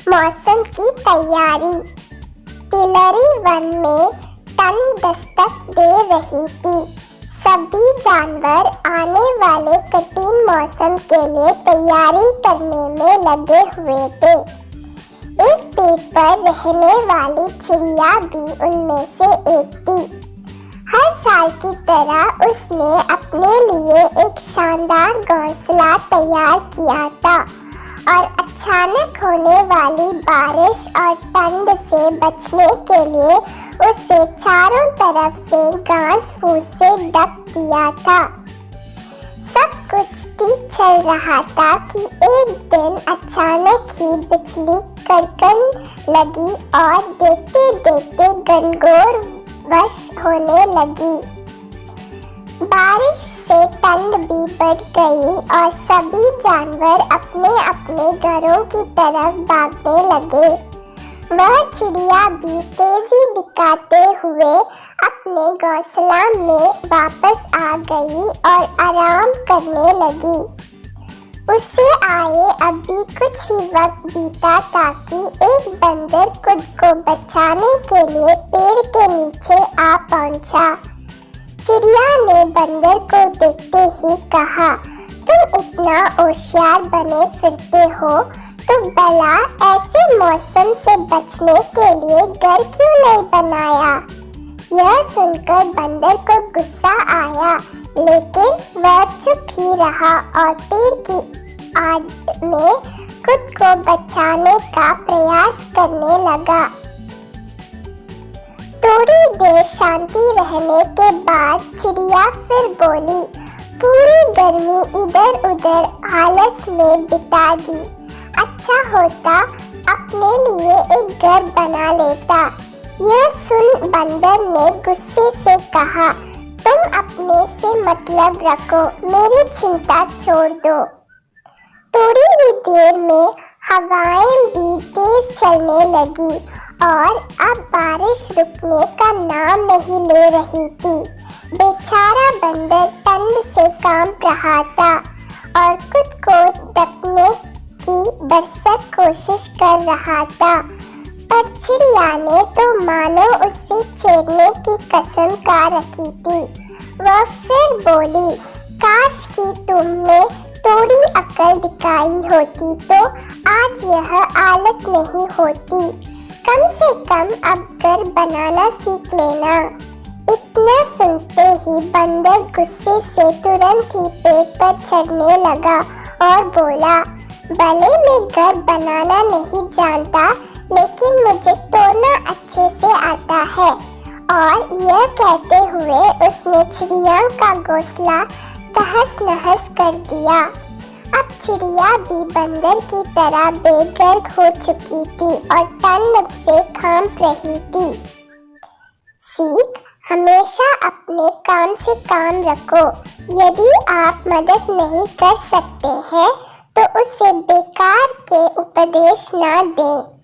मौसम की तैयारी। तिलरी वन में ठंड दस्तक दे रही थी। सभी जानवर आने वाले कठिन मौसम के लिए तैयारी करने में लगे हुए थे। एक पेड़ पर रहने वाली चिड़िया भी उनमें से एक थी। हर साल की तरह उसने अपने लिए एक शानदार घोंसला तैयार किया था और अचानक होने वाली बारिश और ठंड से बचने के लिए उसे चारों तरफ से घास फूस से ढक दिया था। सब कुछ ठीक चल रहा था कि एक दिन अचानक ही बिजली कड़कने लगी और देखते देखते घनघोर वर्षा होने लगी। बारिश से ठंड भी बढ़ गई और सभी जानवर अपने अपने घरों की तरफ भागने लगे। वह चिड़िया भी तेजी दिखाते हुए अपने घोंसला में वापस आ गई और आराम करने लगी। उसे आए अभी कुछ ही वक्त बीता था कि एक बंदर खुद को बचाने के लिए पेड़ के नीचे आ पहुंचा। चिड़िया ने बंदर को देखते ही कहा, तुम इतना होशियार बने फिरते हो तो भला ऐसे मौसम से बचने के लिए घर क्यों नहीं बनाया? यह सुनकर बंदर को गुस्सा आया, लेकिन वह चुप ही रहा और पेड़ की आड़ में खुद को बचाने का प्रयास करने लगा। थोड़ी देर शांति रहने के बाद चिड़िया फिर बोली, पूरी गर्मी इधर उधर आलस में बिता दी। अच्छा होता अपने लिए एक घर बना लेता। यह सुन बंदर ने गुस्से से कहा, तुम अपने से मतलब रखो, मेरी चिंता छोड़ दो। थोड़ी ही देर में हवाएं भी तेज चलने लगी और अब बारिश रुकने का नाम नहीं ले रही थी। बेचारा बंदर ठंड से कांप रहा था और खुद को ढकने की भरसक कोशिश कर रहा था, पर चिड़िया ने तो मानो उससे छेड़ने की कसम खा रखी थी। वह फिर बोली, काश कि तुमने थोड़ी अक्ल दिखाई होती तो आज यह हालत नहीं होती। कम से कम अब घर बनाना सीख लेना। इतना सुनते ही बंदर गुस्से से तुरंत ही पेड़ पर चढ़ने लगा और बोला, भले मैं घर बनाना नहीं जानता, लेकिन मुझे तोड़ना अच्छे से आता है। और यह कहते हुए उसने चिड़िया का घोंसला तहस नहस कर दिया। अब चिड़िया भी बंदर की तरह बेघर हो चुकी थी और ठंड से कांप रही थी। सीख, हमेशा अपने काम से काम रखो। यदि आप मदद नहीं कर सकते हैं तो उसे बेकार के उपदेश ना दें।